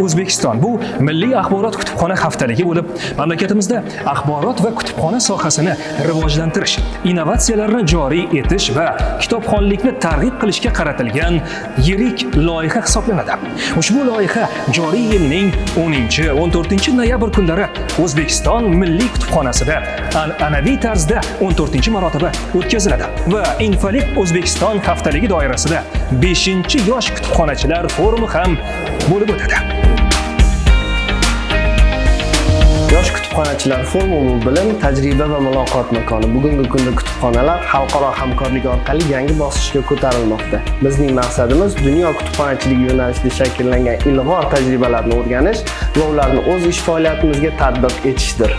O'zbekiston bu milliy axborot kutubxona haftaligi bo'lib, mamlakatimizda axborot va kutubxona sohasini rivojlantirish, innovatsiyalarni joriy etish va kitobxonlikni targ'ib qilishga qaratilgan yirik loyiha hisoblanadi. Ushbu loyiha joriy yilning 10-14 noyabr kunlari O'zbekiston Milliy kutubxonasida an'anaviy tarzda 14-marotaba o'tkaziladi va Infoliq O'zbekiston haftaligi doirasida 5-yosh kutubxonachilar forumi ham bo'lib o'tadi. Yosh kutubxonachilar forumi bu bilim, tajriba va muloqot makoni. Bugungi kunda kutubxonalar xalqaro hamkorlik orqali yangi bosqichga ko'tarilmoqda. Bizning maqsadimiz dunyo kutubxonachiligi yo'nalishida shakllangan ilg'or tajribalarni o'rganish va ularni o'z ish faoliyatimizga tatbiq etishdir.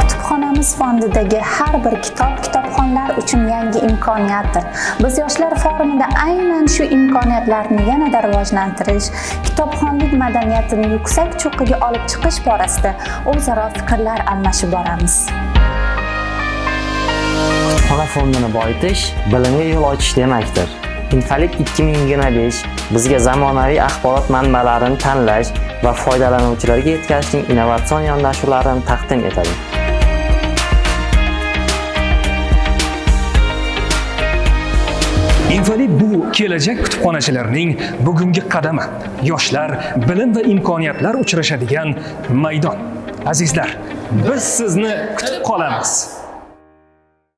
Kutubxonamiz fondidagi har bir kitob kitobxonlar uchun yangi imkoniyatdir. Biz yoshlar forumida aynan shu imkoniyatlarni yanada rivojlantirish, kitobxonlik madaniyatini yuksak cho'qqiga olib chiqish borasida o'zaro fikrlar almashib boramiz. Kutubxona fondini boyitish bilimga yo'l ochish demakdir. Infoliq 2025 bizga zamonaviy axborot manbalarini tanlash va foydalanuvchilarga yetkazishning innovatsion yondashuvlarini taqdim etadi. Infoliq bu kelajak kutubxonachilarining bugungi qadami. Yoshlar bilim va imkoniyatlar uchrashadigan maydon. Azizlar, biz sizni kutib qolamiz.